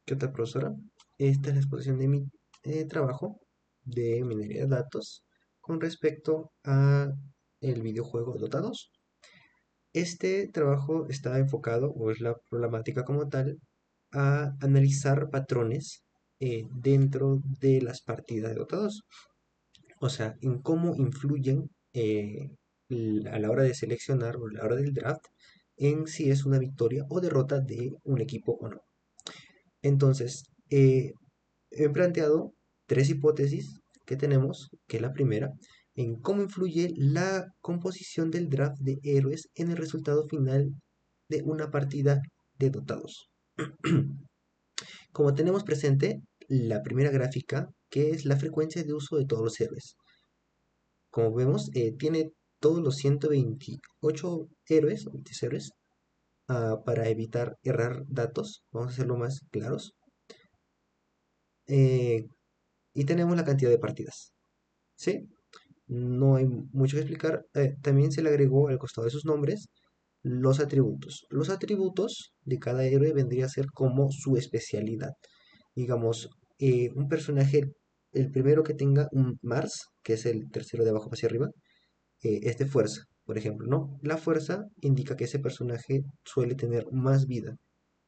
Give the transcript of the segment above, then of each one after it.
¿Qué tal, profesora? Esta es la exposición de mi trabajo de minería de datos con respecto a el videojuego Dota 2. Este trabajo está enfocado, o es la problemática como tal, a analizar patrones dentro de las partidas de Dota 2. O sea, en cómo influyen a la hora de seleccionar o a la hora del draft en si es una victoria o derrota de un equipo o no. Entonces, he planteado tres hipótesis que tenemos, que es la primera, en cómo influye la composición del draft de héroes en el resultado final de una partida de dotados. Como tenemos presente la primera gráfica, que es la frecuencia de uso de todos los héroes. Como vemos, tiene todos los 128 héroes, o 26 héroes, para evitar errar datos. Vamos a hacerlo más claros. Eh, y tenemos la cantidad de partidas. ¿Sí? No hay mucho que explicar. También se le agregó al costado de sus nombres los atributos. Los atributos de cada héroe vendría a ser como su especialidad. Digamos, un personaje, el primero que tenga un Mars, que es el tercero de abajo hacia arriba, es de fuerza, por ejemplo, ¿no? La fuerza indica que ese personaje suele tener más vida.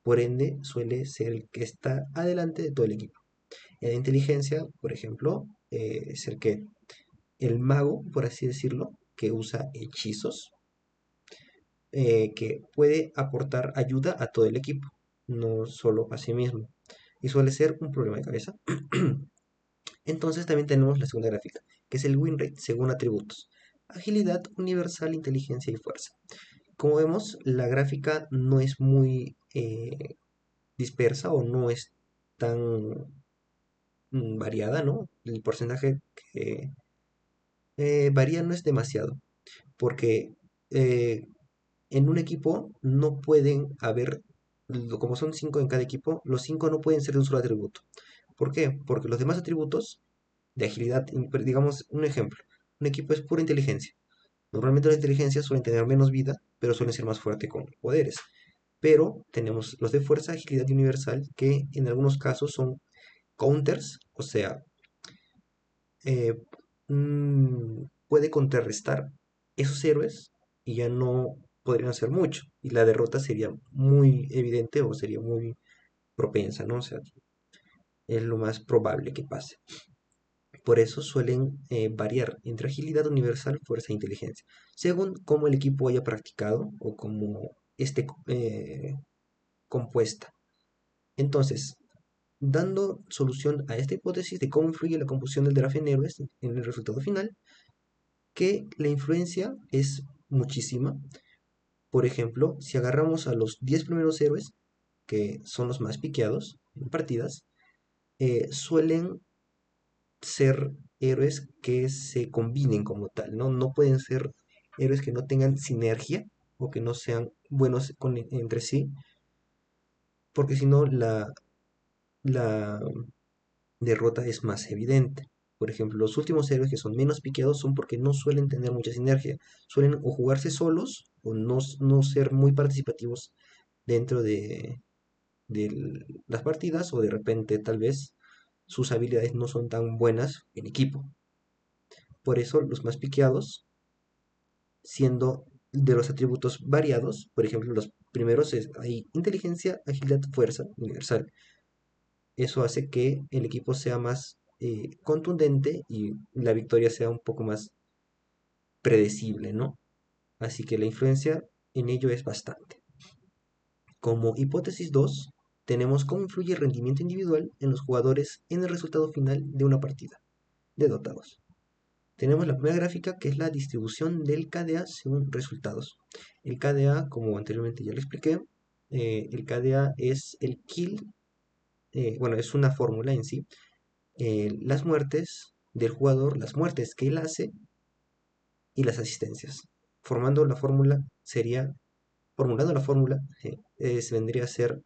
Por ende, suele ser el que está adelante de todo el equipo. En inteligencia, por ejemplo, es el mago, por así decirlo, que usa hechizos, que puede aportar ayuda a todo el equipo, no solo a sí mismo. Y suele ser un problema de cabeza. Entonces también tenemos la segunda gráfica, que es el win rate según atributos. Agilidad, universal, inteligencia y fuerza. Como vemos, la gráfica no es muy dispersa o no es tan variada, ¿no? El porcentaje que varía no es demasiado, porque eh, en un equipo no pueden haber, como son 5 en cada equipo, los 5 no pueden ser de un solo atributo. ¿Por qué? Porque los demás atributos de agilidad, digamos un ejemplo, un equipo es pura inteligencia. Normalmente las inteligencias suelen tener menos vida, pero suelen ser más fuertes con poderes. Pero tenemos los de fuerza, agilidad y universal, que en algunos casos son counters, o sea, eh, puede contrarrestar esos héroes y ya no podrían hacer mucho. Y la derrota sería muy evidente o sería muy propensa, ¿no? O sea, es lo más probable que pase. Por eso suelen variar entre agilidad universal, fuerza e inteligencia, según cómo el equipo haya practicado o cómo esté compuesta. Entonces, dando solución a esta hipótesis de cómo influye la composición del draft en héroes en el resultado final, que la influencia es muchísima. Por ejemplo, si agarramos a los 10 primeros héroes, que son los más piqueados en partidas, suelen ser héroes que se combinen como tal, ¿no? No pueden ser héroes que no tengan sinergia o que no sean buenos entre sí, porque si no la derrota es más evidente. Por ejemplo, los últimos héroes que son menos piqueados son porque no suelen tener mucha sinergia. Suelen o jugarse solos o no ser muy participativos dentro de las partidas o de repente tal vez sus habilidades no son tan buenas en equipo. Por eso los más piqueados, siendo de los atributos variados, por ejemplo, los primeros hay inteligencia, agilidad, fuerza, universal. Eso hace que el equipo sea más contundente y la victoria sea un poco más predecible, ¿no? Así que la influencia en ello es bastante. Como hipótesis 2 tenemos cómo influye el rendimiento individual en los jugadores en el resultado final de una partida de dotados. Tenemos la primera gráfica que es la distribución del KDA según resultados. El KDA, como anteriormente ya lo expliqué, el KDA es el kill, bueno, es una fórmula en sí, las muertes del jugador, las muertes que él hace y las asistencias. Formando la fórmula sería, formulando la fórmula, se vendría a ser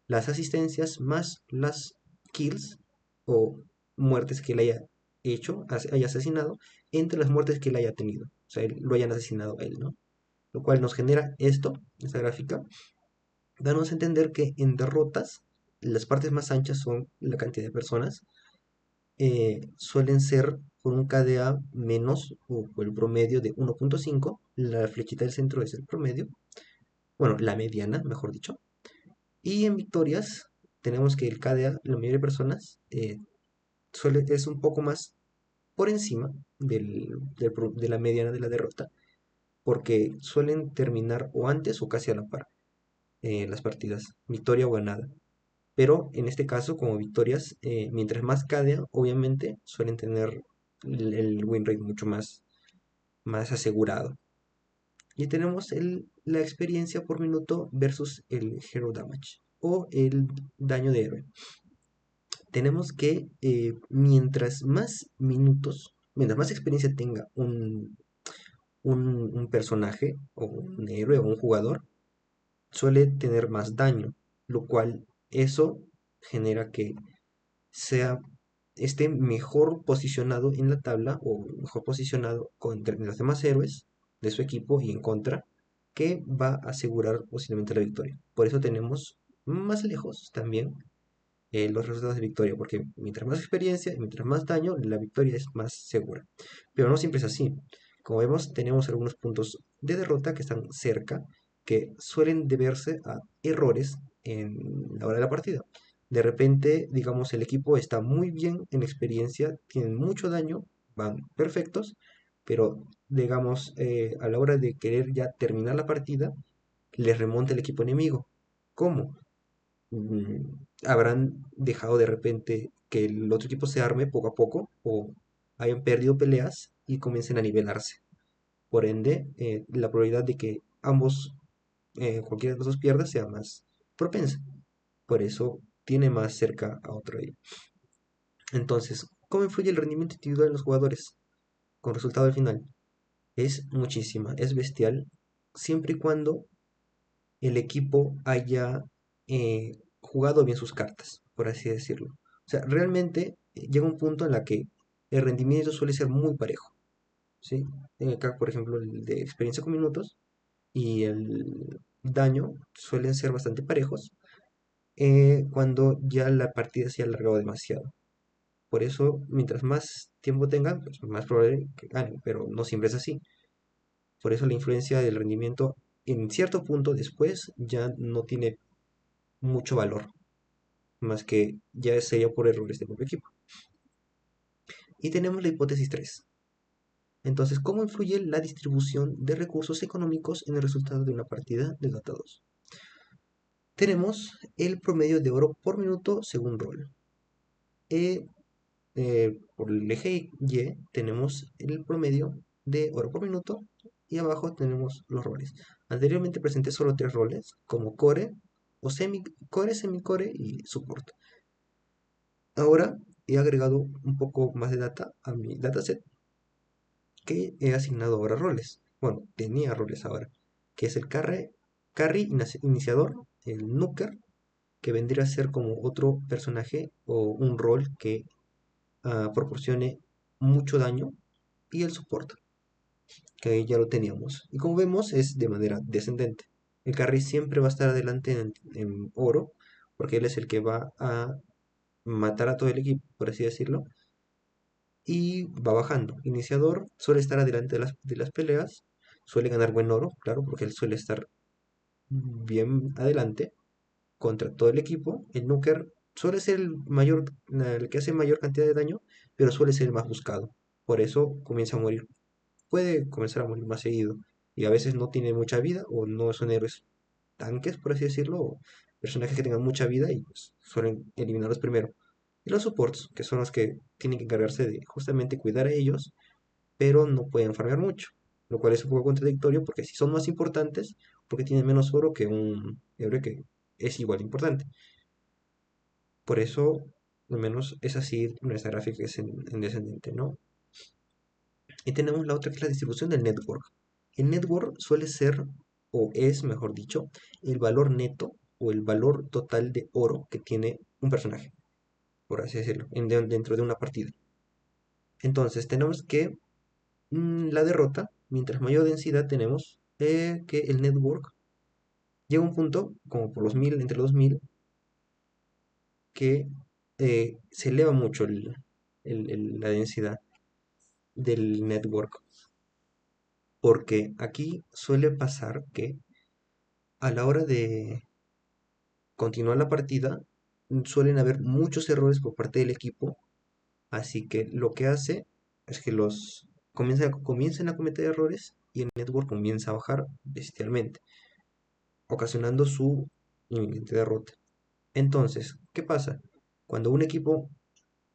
las asistencias más las kills o muertes que él haya hecho, haya asesinado, entre las muertes que él haya tenido. O sea, lo hayan asesinado a él, ¿no? Lo cual nos genera esto, esta gráfica, dándonos a entender que en derrotas las partes más anchas son la cantidad de personas, suelen ser por un KDA menos o por el promedio de 1.5. La flechita del centro es el promedio, bueno, la mediana, mejor dicho. Y en victorias tenemos que el KDA, la mayoría de personas, es un poco más por encima de la mediana de la derrota, porque suelen terminar o antes o casi a la par las partidas, victoria o ganada. Pero en este caso, como victorias, mientras más KDA, obviamente suelen tener el win rate mucho más asegurado. Y tenemos la experiencia por minuto versus el Hero Damage o el daño de héroe. Tenemos que mientras más minutos, mientras más experiencia tenga un personaje o un héroe o un jugador, suele tener más daño, lo cual eso genera que sea esté mejor posicionado en la tabla o mejor posicionado contra los demás héroes de su equipo y en contra, que va a asegurar posiblemente la victoria. Por eso tenemos más lejos también los resultados de victoria, porque mientras más experiencia y mientras más daño, la victoria es más segura. Pero no siempre es así. Como vemos, tenemos algunos puntos de derrota que están cerca, que suelen deberse a errores en la hora de la partida. De repente, digamos, el equipo está muy bien en experiencia, tienen mucho daño, van perfectos, pero digamos, a la hora de querer ya terminar la partida, les remonta el equipo enemigo. ¿Cómo? Habrán dejado de repente que el otro equipo se arme poco a poco o hayan perdido peleas y comiencen a nivelarse. Por ende, la probabilidad de que ambos, cualquiera de los dos pierda, sea más propensa. Por eso tiene más cerca a otro ahí. Entonces, ¿cómo influye el rendimiento individual de los jugadores? Con resultado al final. Es muchísima, es bestial, siempre y cuando el equipo haya jugado bien sus cartas, por así decirlo. O sea, realmente llega un punto en la que el rendimiento suele ser muy parejo, ¿sí? Acá, por ejemplo, el de experiencia con minutos y el daño suelen ser bastante parejos cuando ya la partida se ha alargado demasiado. Por eso, mientras más tiempo tengan, pues más probable que ganen, pero no siempre es así. Por eso la influencia del rendimiento en cierto punto después ya no tiene mucho valor, más que ya sería por errores del propio equipo. Y tenemos la hipótesis 3. Entonces, ¿cómo influye la distribución de recursos económicos en el resultado de una partida de Dota 2? Tenemos el promedio de oro por minuto según rol. Por el eje Y tenemos el promedio de oro por minuto y abajo tenemos los roles. Anteriormente presenté solo 3 roles, como core o semi-core, semi-core y support. Ahora he agregado un poco más de data a mi dataset que he asignado ahora roles. Bueno, tenía roles ahora, que es el carry iniciador, el nuker, que vendría a ser como otro personaje o un rol que proporcione mucho daño, y el support, que ya lo teníamos. Y como vemos es de manera descendente. El carry siempre va a estar adelante en oro, porque él es el que va a matar a todo el equipo, por así decirlo, y va bajando. Iniciador suele estar adelante de las peleas, suele ganar buen oro, claro, porque él suele estar bien adelante contra todo el equipo. El Nuker suele ser el que hace mayor cantidad de daño, pero suele ser el más buscado. Por eso comienza a morir. Puede comenzar a morir más seguido. Y a veces no tiene mucha vida o no son héroes tanques, por así decirlo, o personajes que tengan mucha vida y pues, suelen eliminarlos primero. Y los supports, que son los que tienen que encargarse de justamente cuidar a ellos, pero no pueden farmear mucho. Lo cual es un poco contradictorio porque si son más importantes, porque tienen menos oro que un héroe que es igual de importante. Por eso, al menos es así nuestra gráfica es en descendente, ¿no? Y tenemos la otra que es la distribución del network. El network suele ser, o es, mejor dicho, el valor neto o el valor total de oro que tiene un personaje, por así decirlo, dentro de una partida. Entonces tenemos que la derrota, mientras mayor densidad tenemos, que el network llega a un punto, como por los 1000, entre los 1000, que se eleva mucho la densidad del network, porque aquí suele pasar que a la hora de continuar la partida suelen haber muchos errores por parte del equipo, así que lo que hace es que los comiencen a cometer errores y el network comienza a bajar bestialmente, ocasionando su inminente derrota. Entonces, ¿qué pasa? Cuando un equipo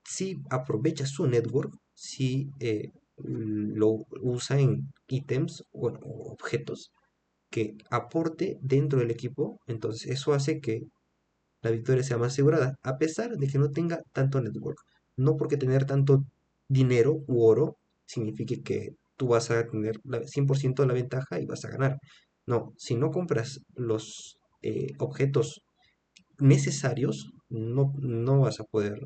sí aprovecha su network, sí lo usa en ítems o objetos que aporte dentro del equipo, entonces eso hace que la victoria sea más asegurada, a pesar de que no tenga tanto network. No porque tener tanto dinero u oro signifique que tú vas a tener 100% de la ventaja y vas a ganar. No, si no compras los objetos necesarios, no vas a poder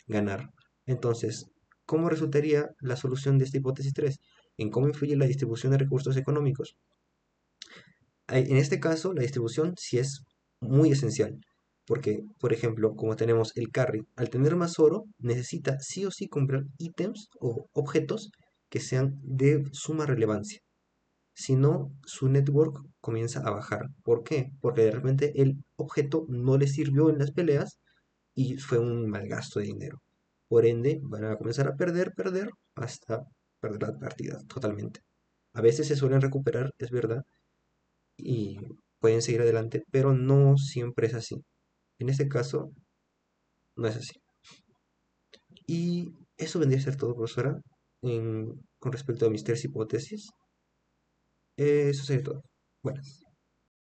ganar. Entonces, ¿cómo resultaría la solución de esta hipótesis 3? En cómo influye la distribución de recursos económicos. En este caso, la distribución sí es muy esencial, porque, por ejemplo, como tenemos el carry, al tener más oro, necesita sí o sí comprar ítems o objetos que sean de suma relevancia. Si no, su network comienza a bajar. ¿Por qué? Porque de repente el objeto no le sirvió en las peleas y fue un mal gasto de dinero. Por ende, van a comenzar a perder, hasta perder la partida totalmente. A veces se suelen recuperar, es verdad, y pueden seguir adelante, pero no siempre es así. En este caso, no es así. Y eso vendría a ser todo, profesora, con respecto a mis tres hipótesis. Eso sería todo. Bueno.